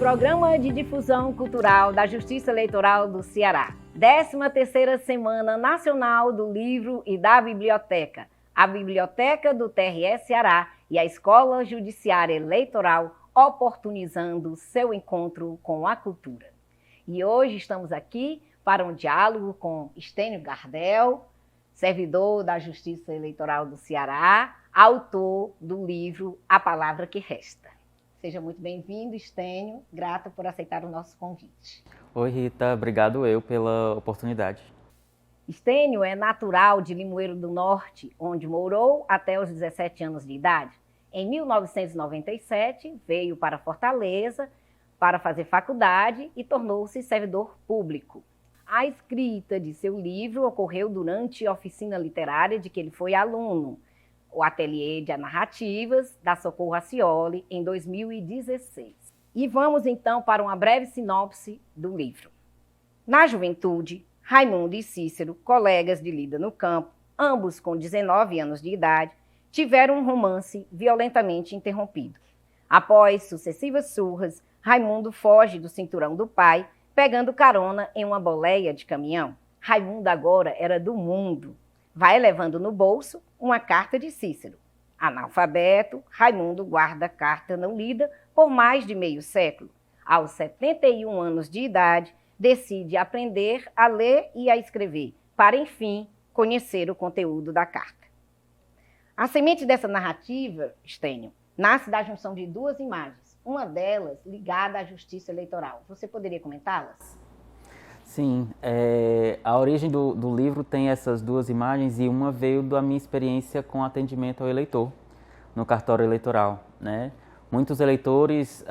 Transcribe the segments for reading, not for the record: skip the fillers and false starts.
Programa de Difusão Cultural da Justiça Eleitoral do Ceará. 13ª Semana Nacional do Livro e da Biblioteca. A Biblioteca do TRE Ceará e a Escola Judiciária Eleitoral oportunizando seu encontro com a cultura. E hoje estamos aqui para um diálogo com Estênio Gardel, servidor da Justiça Eleitoral do Ceará, autor do livro A Palavra que Resta. Seja muito bem-vindo, Estênio. Grata por aceitar o nosso convite. Oi, Rita. Obrigado pela oportunidade. Estênio é natural de Limoeiro do Norte, onde morou até os 17 anos de idade. Em 1997, veio para Fortaleza para fazer faculdade e tornou-se servidor público. A escrita de seu livro ocorreu durante a oficina literária de que ele foi aluno, o Ateliê de Narrativas da Socorro Racioli, em 2016. E vamos então para uma breve sinopse do livro. Na juventude, Raimundo e Cícero, colegas de lida no campo, ambos com 19 anos de idade, tiveram um romance violentamente interrompido. Após sucessivas surras, Raimundo foge do cinturão do pai, pegando carona em uma boleia de caminhão. Raimundo agora era do mundo. Vai levando no bolso uma carta de Cícero. Analfabeto, Raimundo guarda a carta não lida por mais de meio século. Aos 71 anos de idade, decide aprender a ler e a escrever, para, enfim, conhecer o conteúdo da carta. A semente dessa narrativa, Estênio, nasce da junção de duas imagens, uma delas ligada à justiça eleitoral. Você poderia comentá-las? Sim, a origem do livro tem essas duas imagens e uma veio da minha experiência com atendimento ao eleitor no cartório eleitoral, né? Muitos eleitores,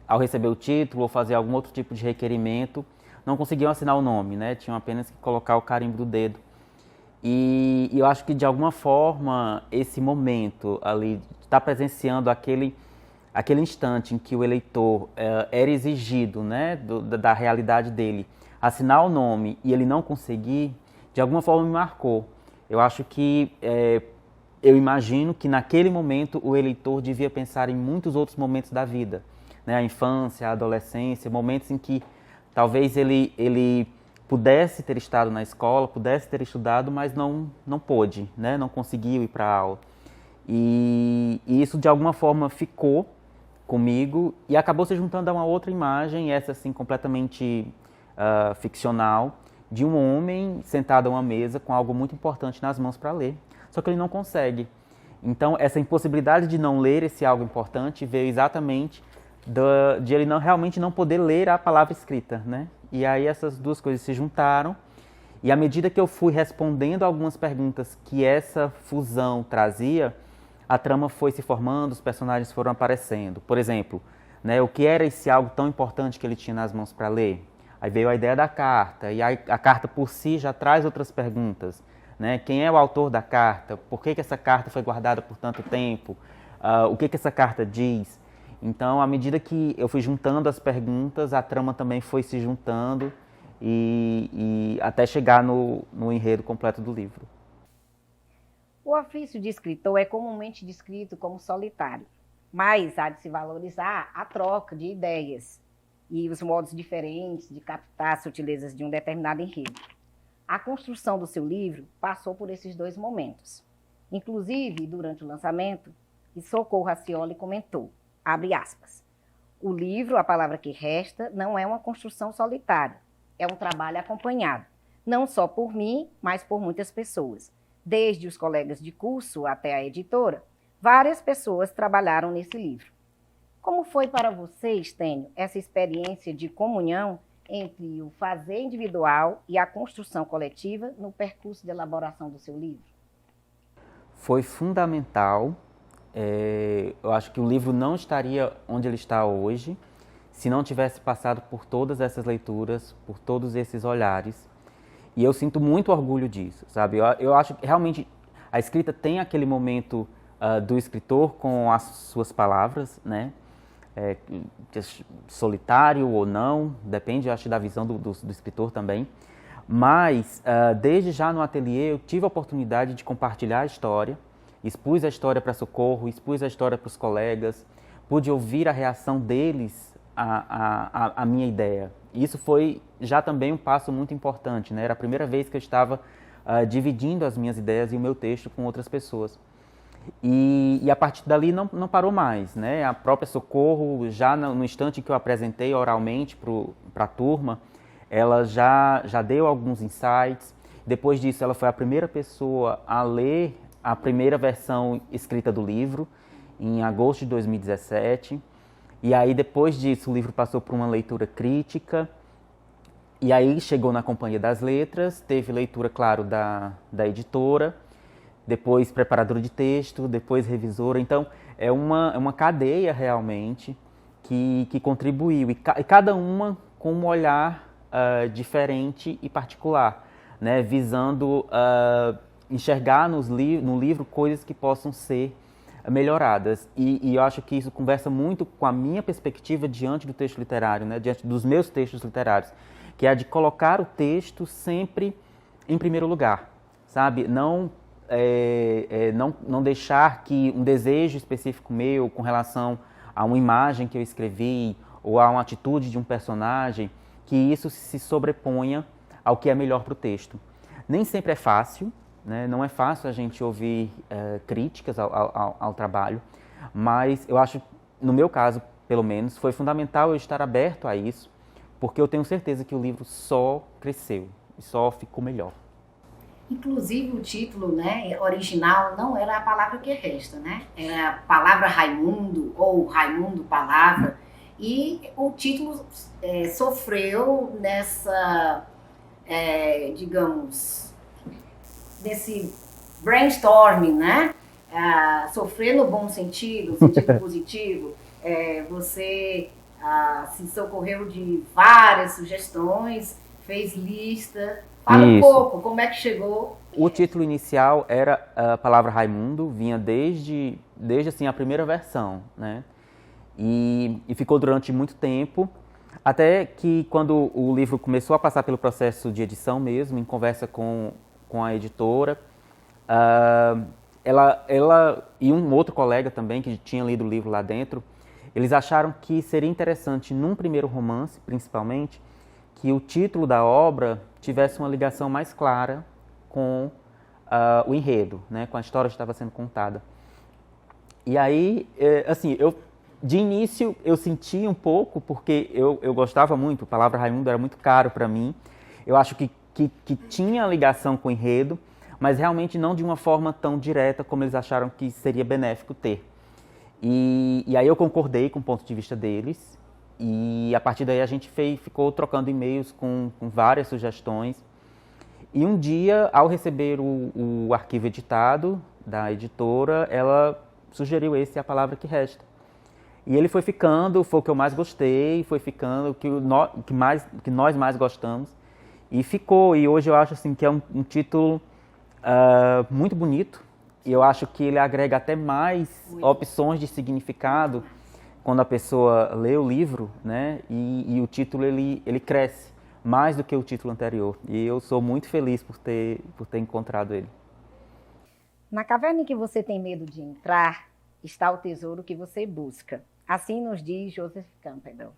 ao receber o título ou fazer algum outro tipo de requerimento, não conseguiam assinar o nome, né? Tinham apenas que colocar o carimbo do dedo. E eu acho que, de alguma forma, esse momento ali, estar presenciando aquele instante em que o eleitor era exigido, né, da realidade dele, assinar o nome e ele não conseguir, de alguma forma me marcou. Eu acho que, eu imagino que naquele momento o eleitor devia pensar em muitos outros momentos da vida, né, a infância, a adolescência, momentos em que talvez ele pudesse ter estado na escola, pudesse ter estudado, mas não pôde, né, não conseguiu ir para a aula. E isso de alguma forma ficou comigo e acabou se juntando a uma outra imagem, essa assim completamente ficcional, de um homem sentado a uma mesa com algo muito importante nas mãos para ler, só que ele não consegue. Então essa impossibilidade de não ler esse algo importante veio exatamente de ele realmente não poder ler a palavra escrita, né? E aí essas duas coisas se juntaram e à medida que eu fui respondendo algumas perguntas que essa fusão trazia, a trama foi se formando, os personagens foram aparecendo. Por exemplo, né, o que era esse algo tão importante que ele tinha nas mãos para ler? Aí veio a ideia da carta, e a carta por si já traz outras perguntas. Né? Quem é o autor da carta? Por que essa carta foi guardada por tanto tempo? O que essa carta diz? Então, à medida que eu fui juntando as perguntas, a trama também foi se juntando e até chegar no enredo completo do livro. O ofício de escritor é comumente descrito como solitário, mas há de se valorizar a troca de ideias e os modos diferentes de captar as sutilezas de um determinado enredo. A construção do seu livro passou por esses dois momentos. Inclusive, durante o lançamento, Socorro Racioli comentou, abre aspas, o livro, A Palavra que Resta, não é uma construção solitária, é um trabalho acompanhado, não só por mim, mas por muitas pessoas. Desde os colegas de curso até a editora, várias pessoas trabalharam nesse livro. Como foi para você, Estênio, essa experiência de comunhão entre o fazer individual e a construção coletiva no percurso de elaboração do seu livro? Foi fundamental. Eu acho que o livro não estaria onde ele está hoje se não tivesse passado por todas essas leituras, por todos esses olhares. E eu sinto muito orgulho disso, sabe? Eu acho que realmente a escrita tem aquele momento do escritor com as suas palavras, né? Solitário ou não, depende, acho, da visão do escritor também. Mas, desde já no ateliê, eu tive a oportunidade de compartilhar a história, expus a história para Socorro, expus a história para os colegas, pude ouvir a reação deles a minha ideia. Isso foi já também um passo muito importante, né? Era a primeira vez que eu estava dividindo as minhas ideias e o meu texto com outras pessoas. E a partir dali não parou mais, né? A própria Socorro, já no instante que eu apresentei oralmente para a turma, ela já deu alguns insights. Depois disso, ela foi a primeira pessoa a ler a primeira versão escrita do livro, em agosto de 2017. E aí, depois disso, o livro passou por uma leitura crítica. E aí chegou na Companhia das Letras, teve leitura, claro, da editora, depois preparadora de texto, depois revisora. Então, é uma cadeia realmente que contribuiu, e cada uma com um olhar diferente e particular, né? Visando enxergar no livro coisas que possam ser melhoradas. E eu acho que isso conversa muito com a minha perspectiva diante do texto literário, né? Diante dos meus textos literários, que é a de colocar o texto sempre em primeiro lugar, sabe? Não deixar que um desejo específico meu com relação a uma imagem que eu escrevi ou a uma atitude de um personagem, que isso se sobreponha ao que é melhor para o texto. Nem sempre é fácil, né? Não é fácil a gente ouvir críticas ao trabalho, mas eu acho, no meu caso, pelo menos, foi fundamental eu estar aberto a isso, porque eu tenho certeza que o livro só cresceu e só ficou melhor. Inclusive o título, né, original não era a palavra que resta, né? Era a palavra Raimundo ou Raimundo Palavra. E o título sofreu nessa, digamos, desse brainstorming, né? Sofrer no bom sentido, sentido positivo. Você se socorreu de várias sugestões, fez lista. Fala um pouco, como é que chegou? O título inicial era a palavra Raimundo, vinha desde assim, a primeira versão, né? E ficou durante muito tempo, até que quando o livro começou a passar pelo processo de edição mesmo, em conversa com a editora, ela e um outro colega também, que tinha lido o livro lá dentro, eles acharam que seria interessante, num primeiro romance, principalmente, que o título da obra tivesse uma ligação mais clara com o enredo, né, com a história que estava sendo contada. E aí, assim, de início eu senti um pouco, porque eu gostava muito, a palavra Raimundo era muito caro para mim, eu acho que tinha ligação com o enredo, mas realmente não de uma forma tão direta como eles acharam que seria benéfico ter. E aí eu concordei com o ponto de vista deles, e a partir daí a gente ficou trocando e-mails com várias sugestões. E um dia, ao receber o arquivo editado da editora, ela sugeriu esse A Palavra que Resta. E ele foi ficando, foi o que eu mais gostei, foi ficando o que nós mais gostamos. E ficou, e hoje eu acho assim, que é um título muito bonito. E eu acho que ele agrega até mais opções de significado quando a pessoa lê o livro, né? E o título ele cresce mais do que o título anterior. E eu sou muito feliz por ter encontrado ele. Na caverna em que você tem medo de entrar, está o tesouro que você busca. Assim nos diz Joseph Campbell.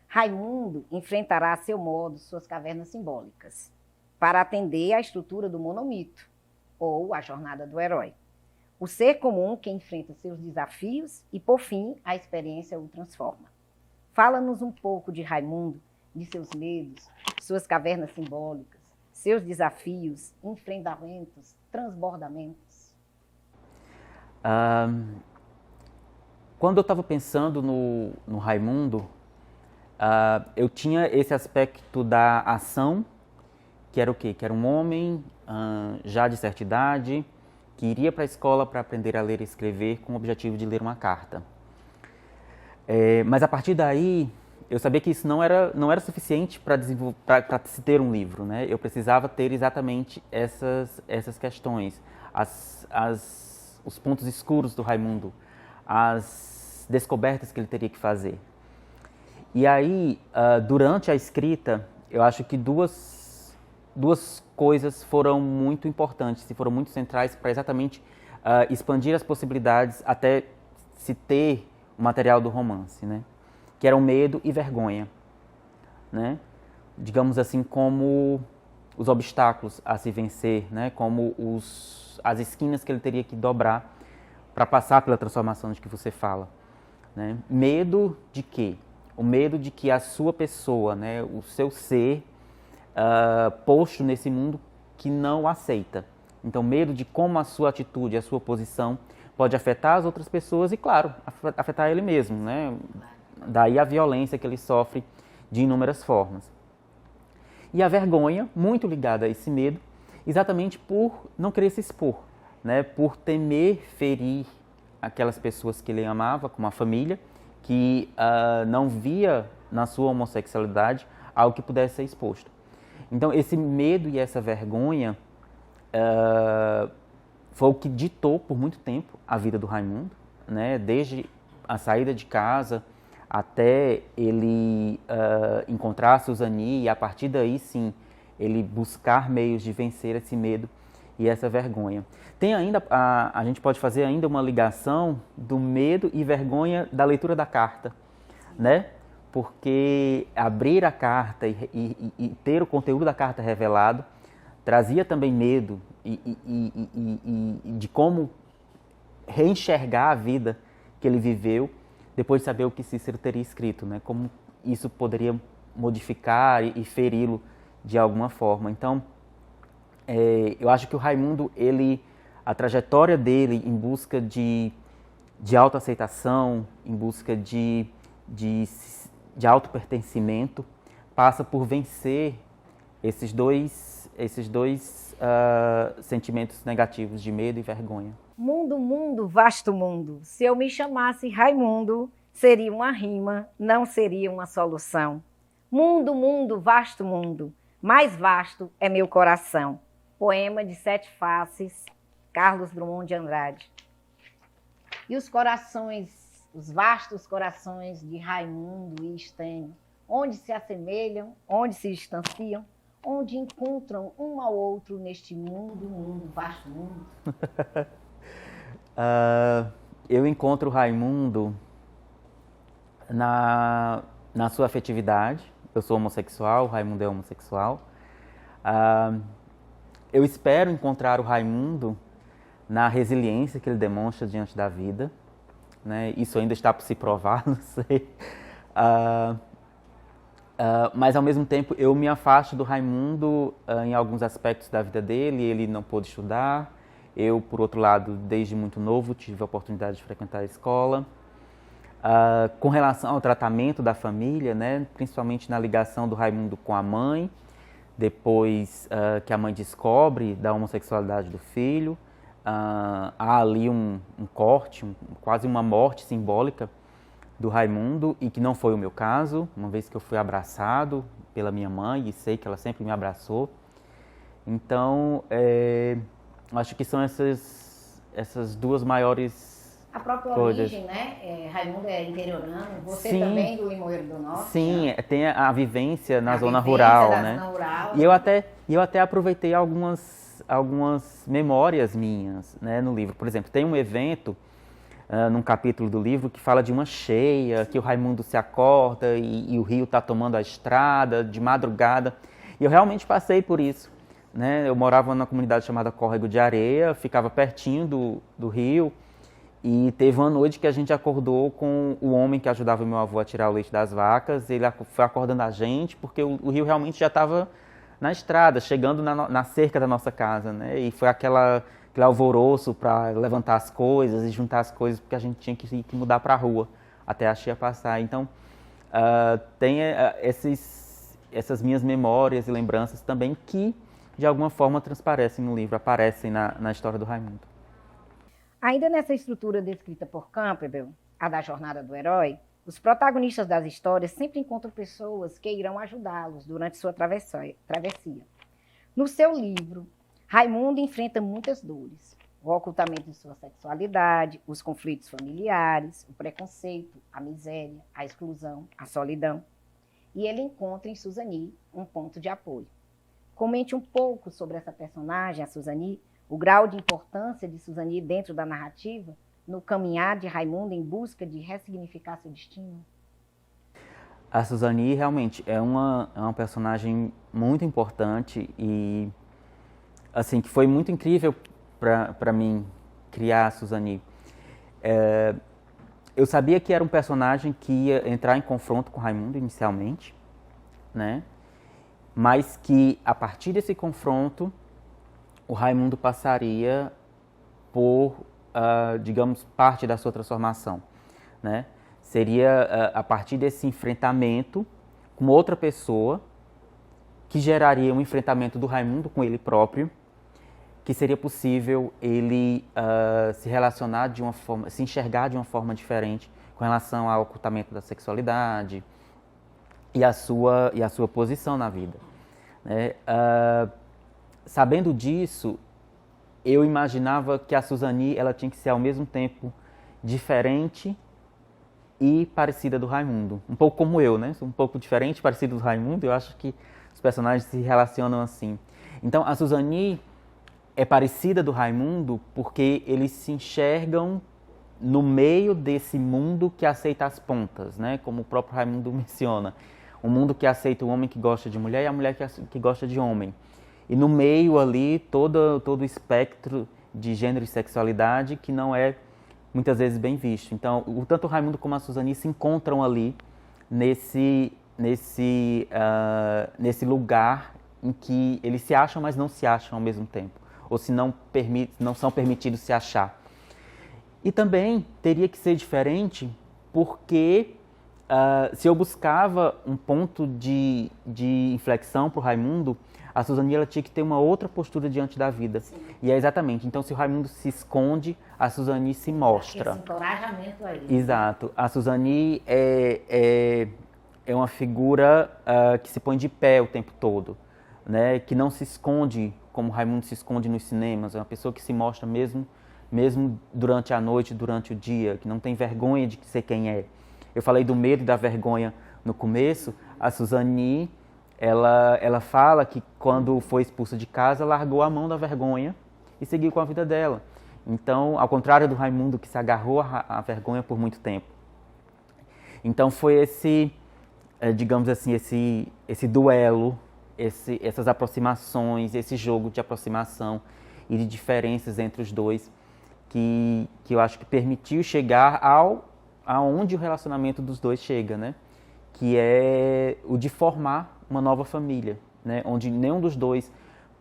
Raimundo enfrentará a seu modo suas cavernas simbólicas, para atender à estrutura do monomito, ou a jornada do herói. O ser comum que enfrenta seus desafios e, por fim, a experiência o transforma. Fala-nos um pouco de Raimundo, de seus medos, suas cavernas simbólicas, seus desafios, enfrentamentos, transbordamentos. Quando eu estava pensando no Raimundo, eu tinha esse aspecto da ação, que era o quê? Que era um homem já de certa idade, que iria para a escola para aprender a ler e escrever com o objetivo de ler uma carta. Mas a partir daí, eu sabia que isso não era suficiente para se ter um livro, né? Eu precisava ter exatamente essas questões, os pontos escuros do Raimundo, as descobertas que ele teria que fazer. E aí, durante a escrita, eu acho que duas coisas foram muito importantes e foram muito centrais para exatamente expandir as possibilidades até se ter o material do romance, né? que eram medo e vergonha, né? Digamos assim, como os obstáculos a se vencer, né? Como as esquinas que ele teria que dobrar para passar pela transformação de que você fala, né? Medo de quê? O medo de que a sua pessoa, né, o seu ser posto nesse mundo que não o aceita. Então, medo de como a sua atitude, a sua posição pode afetar as outras pessoas e, claro, afetar ele mesmo, né? Daí a violência que ele sofre de inúmeras formas. E a vergonha, muito ligada a esse medo, exatamente por não querer se expor, né? Por temer ferir aquelas pessoas que ele amava, como a família, que não via na sua homossexualidade algo que pudesse ser exposto. Então, esse medo e essa vergonha foi o que ditou por muito tempo a vida do Raimundo, né? Desde a saída de casa até ele encontrar a Suzani e a partir daí sim ele buscar meios de vencer esse medo e essa vergonha. Tem ainda, a gente pode fazer ainda uma ligação do medo e vergonha da leitura da carta, né? Porque abrir a carta e ter o conteúdo da carta revelado trazia também medo de como reenxergar a vida que ele viveu depois de saber o que Cícero teria escrito, né? Como isso poderia modificar e feri-lo de alguma forma. Então, eu acho que o Raimundo, a trajetória dele em busca de autoaceitação, em busca de autopertencimento, passa por vencer esses dois sentimentos negativos de medo e vergonha. Mundo, mundo, vasto mundo. Se eu me chamasse Raimundo, seria uma rima, não seria uma solução. Mundo, mundo, vasto mundo. Mais vasto é meu coração. Poema de Sete Faces, Carlos Drummond de Andrade. E os corações, os vastos corações de Raimundo e Estênio, onde se assemelham, onde se distanciam, onde encontram um ao outro neste mundo, mundo, vasto mundo? Eu encontro o Raimundo na sua afetividade. Eu sou homossexual, o Raimundo é homossexual. Eu espero encontrar o Raimundo na resiliência que ele demonstra diante da vida, né? Isso ainda está por se provar, não sei. Mas, ao mesmo tempo, eu me afasto do Raimundo em alguns aspectos da vida dele. Ele não pôde estudar. Eu, por outro lado, desde muito novo, tive a oportunidade de frequentar a escola. Com relação ao tratamento da família, né, principalmente na ligação do Raimundo com a mãe, depois que a mãe descobre da homossexualidade do filho, há ali um corte, quase uma morte simbólica do Raimundo, e que não foi o meu caso, uma vez que eu fui abraçado pela minha mãe e sei que ela sempre me abraçou. Então, acho que são essas duas maiores a própria coisas. Origem, né? Raimundo é interiorano, você Sim, também do Limoeiro do Norte. Sim, né? Tem a vivência na zona vivência rural, da né? Zona rural, E eu até aproveitei algumas memórias minhas, né, no livro. Por exemplo, tem um evento num capítulo do livro que fala de uma cheia, que o Raimundo se acorda e o rio está tomando a estrada de madrugada. E eu realmente passei por isso, né? Eu morava numa comunidade chamada Córrego de Areia, ficava pertinho do rio, e teve uma noite que a gente acordou com o homem que ajudava meu avô a tirar o leite das vacas. Ele foi acordando a gente porque o rio realmente já estava na estrada, chegando na cerca da nossa casa, né? E foi aquele alvoroço para levantar as coisas e juntar as coisas, porque a gente tinha que mudar para a rua até a cheia passar. Então, tem essas minhas memórias e lembranças também que, de alguma forma, transparecem no livro, aparecem na história do Raimundo. Ainda nessa estrutura descrita por Campbell, a da jornada do herói, os protagonistas das histórias sempre encontram pessoas que irão ajudá-los durante sua travessia. No seu livro, Raimundo enfrenta muitas dores: o ocultamento de sua sexualidade, os conflitos familiares, o preconceito, a miséria, a exclusão, a solidão. E ele encontra em Suzani um ponto de apoio. Comente um pouco sobre essa personagem, a Suzani, o grau de importância de Suzani dentro da narrativa, no caminhar de Raimundo em busca de ressignificar seu destino. A Suzani realmente é uma personagem muito importante e, assim, que foi muito incrível para mim criar a Suzani. Eu sabia que era um personagem que ia entrar em confronto com Raimundo inicialmente, né? Mas que, a partir desse confronto, o Raimundo passaria por, digamos, parte da sua transformação, né? Seria a partir desse enfrentamento com outra pessoa que geraria um enfrentamento do Raimundo com ele próprio, que seria possível ele se relacionar de uma forma, se enxergar de uma forma diferente com relação ao ocultamento da sexualidade e a sua posição na vida, né? Sabendo disso, eu imaginava que a Suzani ela tinha que ser ao mesmo tempo diferente e parecida do Raimundo. Um pouco como eu, né? Um pouco diferente e parecido do Raimundo. Eu acho que os personagens se relacionam assim. Então, a Suzani é parecida do Raimundo porque eles se enxergam no meio desse mundo que aceita as pontas, né? Como o próprio Raimundo menciona. Um mundo que aceita o homem que gosta de mulher e a mulher que gosta de homem. E no meio ali, todo o espectro de gênero e sexualidade que não é muitas vezes bem visto. Então, tanto o Raimundo como a Suzani se encontram ali nesse lugar em que eles se acham, mas não se acham ao mesmo tempo. Ou se não são permitidos se achar. E também teria que ser diferente porque se eu buscava um ponto de inflexão para o Raimundo, a Suzani ela tinha que ter uma outra postura diante da vida. Sim. E é exatamente. Então, se o Raimundo se esconde, a Suzani se mostra. Esse encorajamento aí. Exato. A Suzani é uma figura que se põe de pé o tempo todo, né? Que não se esconde como o Raimundo se esconde nos cinemas. É uma pessoa que se mostra mesmo durante a noite, durante o dia, que não tem vergonha de ser quem é. Eu falei do medo e da vergonha no começo. A Suzani ela fala que quando foi expulsa de casa, largou a mão da vergonha e seguiu com a vida dela. Então, ao contrário do Raimundo, que se agarrou à vergonha por muito tempo. Então, foi digamos assim, esse duelo, essas aproximações, esse jogo de aproximação e de diferenças entre os dois, que eu acho que permitiu chegar aonde o relacionamento dos dois chega, né? Que é o de formar uma nova família, né? Onde nenhum dos dois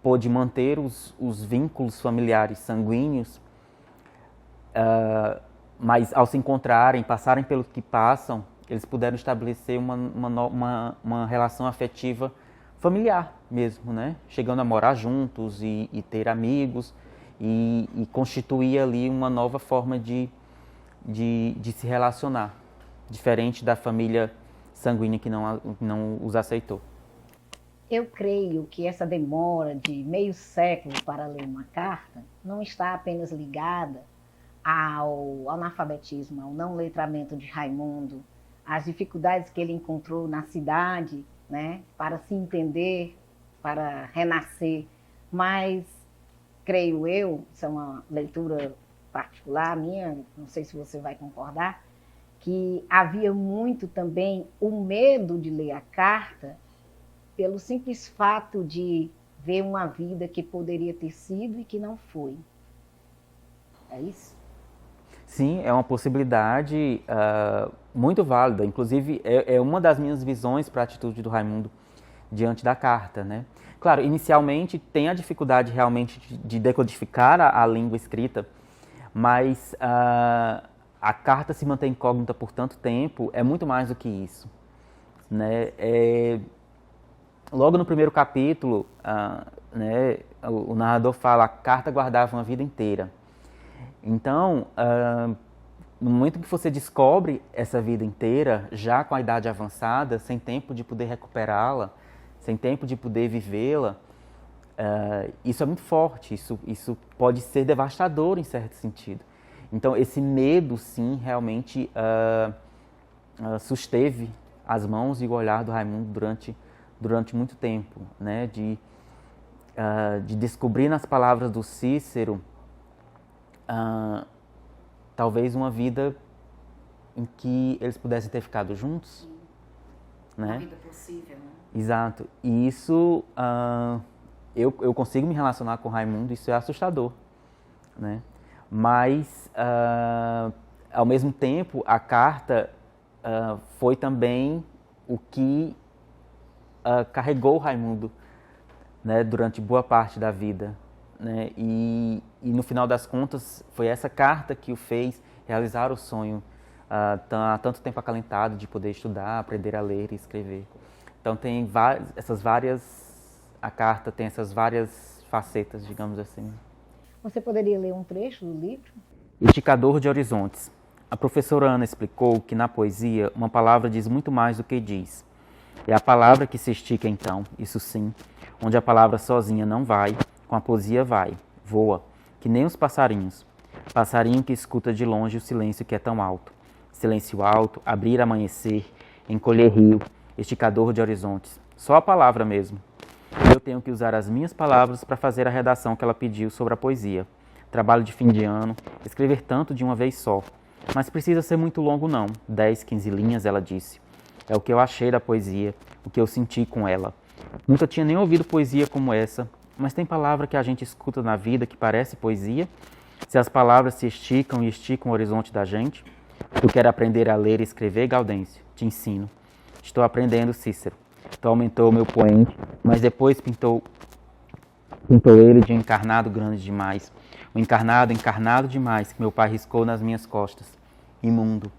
pôde manter os vínculos familiares sanguíneos, mas ao se encontrarem, passarem pelo que passam, eles puderam estabelecer uma relação afetiva familiar mesmo, né? Chegando a morar juntos e ter amigos e constituir ali uma nova forma de se relacionar, diferente da família sanguínea que não os aceitou. Eu creio que essa demora de meio século para ler uma carta não está apenas ligada ao analfabetismo, ao não letramento de Raimundo, às dificuldades que ele encontrou na cidade, né, para se entender, para renascer, mas creio eu, isso é uma leitura particular minha, não sei se você vai concordar, que havia muito também o medo de ler a carta pelo simples fato de ver uma vida que poderia ter sido e que não foi. É isso? Sim, é uma possibilidade muito válida. Inclusive, é uma das minhas visões para a atitude do Raimundo diante da carta, né? Claro, inicialmente tem a dificuldade realmente de decodificar a língua escrita, mas a carta se mantém incógnita por tanto tempo, é muito mais do que isso, né? Logo no primeiro capítulo, né, o narrador fala: a carta guardava uma vida inteira. Então, no momento que você descobre essa vida inteira, já com a idade avançada, sem tempo de poder recuperá-la, sem tempo de poder vivê-la, isso é muito forte, isso pode ser devastador em certo sentido. Então, esse medo, sim, realmente susteve as mãos e o olhar do Raimundo durante muito tempo, né? De descobrir nas palavras do Cícero talvez uma vida em que eles pudessem ter ficado juntos, né? A vida possível, né? Exato. E isso, eu consigo me relacionar com Raimundo, isso é assustador, né? Mas, ao mesmo tempo, a carta foi também o que carregou Raimundo, né, durante boa parte da vida, né? E no final das contas, foi essa carta que o fez realizar o sonho há tanto tempo acalentado de poder estudar, aprender a ler e escrever. Então tem a carta tem essas várias facetas, digamos assim. Você poderia ler um trecho do livro? Esticador de horizontes. A professora Ana explicou que na poesia uma palavra diz muito mais do que diz. É a palavra que se estica então, isso sim, onde a palavra sozinha não vai, com a poesia vai, voa, que nem os passarinhos. Passarinho que escuta de longe o silêncio que é tão alto. Silêncio alto, abrir amanhecer, encolher rio, esticador de horizontes. Só a palavra mesmo. Eu tenho que usar as minhas palavras para fazer a redação que ela pediu sobre a poesia. Trabalho de fim de ano, escrever tanto de uma vez só. Mas precisa ser muito longo não, 10, 15 linhas, ela disse. É o que eu achei da poesia, o que eu senti com ela. Nunca tinha nem ouvido poesia como essa, mas tem palavra que a gente escuta na vida que parece poesia? Se as palavras se esticam e esticam o horizonte da gente? Tu quer aprender a ler e escrever, Gaudêncio? Te ensino. Estou aprendendo, Cícero. Tu aumentou o meu poente, mas depois pintou ele de um encarnado grande demais. Um encarnado demais, que meu pai riscou nas minhas costas. Imundo.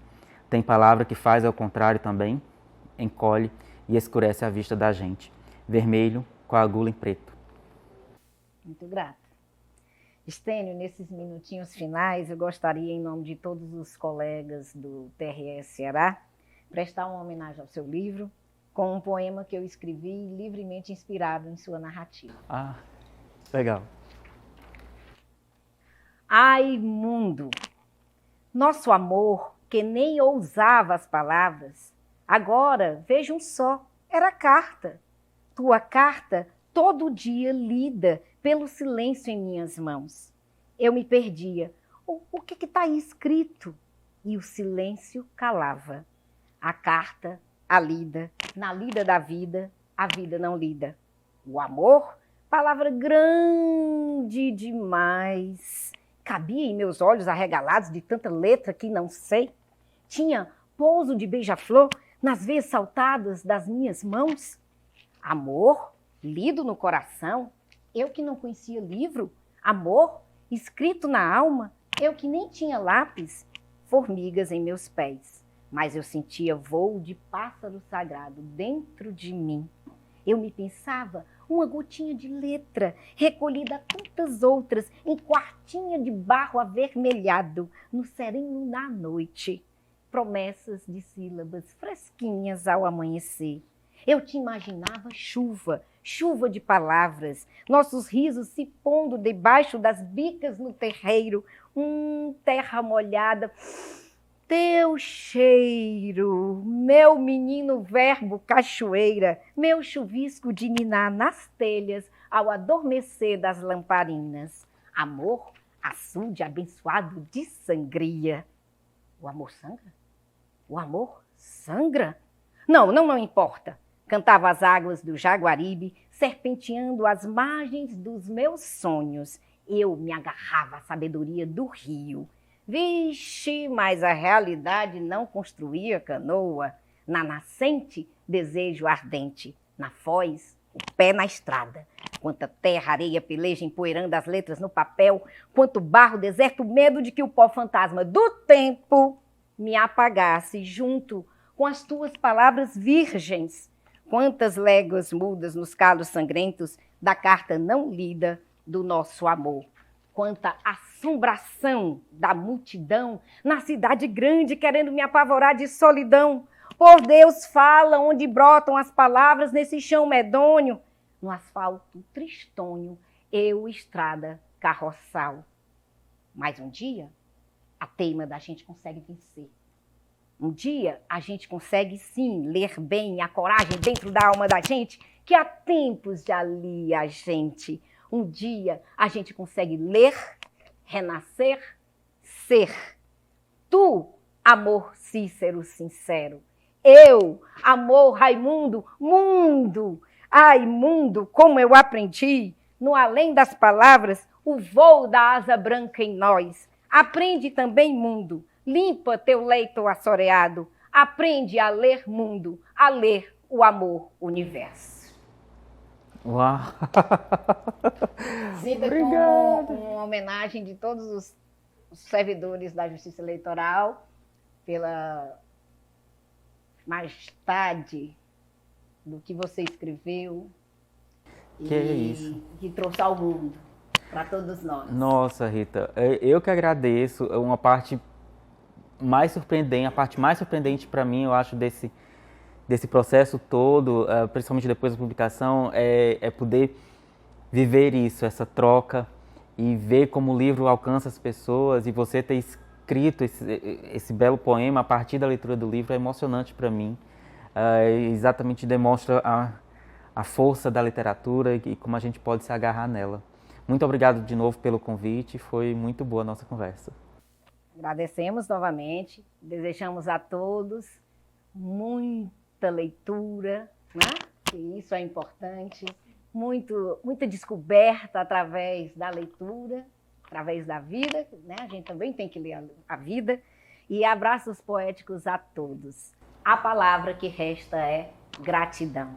Tem palavra que faz ao contrário também? Encolhe e escurece a vista da gente. Vermelho, coagula em preto. Muito grata. Estênio, nesses minutinhos finais, eu gostaria, em nome de todos os colegas do TRS Ceará, prestar uma homenagem ao seu livro, com um poema que eu escrevi livremente inspirado em sua narrativa. Ah, legal. Ai, mundo! Nosso amor, que nem ousava as palavras, agora, vejam só, era carta. Tua carta, todo dia lida pelo silêncio em minhas mãos. Eu me perdia. O que está aí escrito? E o silêncio calava. A carta, a lida, na lida da vida, a vida não lida. O amor, palavra grande demais. Cabia em meus olhos arregalados de tanta letra que não sei. Tinha pouso de beija-flor nas veias saltadas das minhas mãos. Amor, lido no coração, eu que não conhecia livro. Amor, escrito na alma, eu que nem tinha lápis. Formigas em meus pés, mas eu sentia voo de pássaro sagrado dentro de mim. Eu me pensava uma gotinha de letra, recolhida a tantas outras, em quartinha de barro avermelhado, no sereno da noite. Promessas de sílabas fresquinhas ao amanhecer. Eu te imaginava chuva, chuva de palavras, nossos risos se pondo debaixo das bicas no terreiro, terra molhada. Teu cheiro, meu menino verbo cachoeira, meu chuvisco de ninar nas telhas ao adormecer das lamparinas. Amor, açude abençoado de sangria. O amor sangra? O amor sangra? Não importa. Cantava as águas do Jaguaribe, serpenteando as margens dos meus sonhos. Eu me agarrava à sabedoria do rio. Vixe, mas a realidade não construía canoa. Na nascente, desejo ardente. Na foz, o pé na estrada. Quanta terra, areia, peleja empoeirando as letras no papel. Quanto barro, deserto, medo de que o pó fantasma do tempo me apagasse junto com as tuas palavras virgens. Quantas léguas mudas nos calos sangrentos da carta não lida do nosso amor. Quanta assombração da multidão na cidade grande querendo me apavorar de solidão. Por Deus, fala onde brotam as palavras nesse chão medonho. No asfalto tristonho, eu, estrada, carroçal. Mas um dia, a teima da gente consegue vencer. Um dia a gente consegue sim ler bem a coragem dentro da alma da gente, que há tempos já lia a gente. Um dia a gente consegue ler, renascer, ser. Tu, amor Cícero sincero, Eu, amor, Raimundo, mundo. Ai, mundo, como eu aprendi, no além das palavras, o voo da asa branca em nós. Aprende também, mundo, limpa teu leito assoreado. Aprende a ler, mundo, a ler o amor, universo. Uau! Sinta Obrigado. como uma homenagem de todos os servidores da Justiça Eleitoral pela majestade do que você escreveu Que é isso? que trouxe ao mundo, para todos nós. Nossa, Rita, eu que agradeço. Uma parte mais surpreendente, a parte mais surpreendente para mim, eu acho, desse processo todo, principalmente depois da publicação, é poder viver isso, essa troca, e ver como o livro alcança as pessoas, e você ter escrito esse belo poema a partir da leitura do livro é emocionante para mim. Exatamente demonstra a força da literatura e como a gente pode se agarrar nela. Muito obrigado de novo pelo convite, foi muito boa a nossa conversa. Agradecemos novamente, desejamos a todos muita leitura, né? Que isso é importante, muita descoberta através da leitura, através da vida, né? A gente também tem que ler a vida. E abraços poéticos a todos. A palavra que resta é gratidão.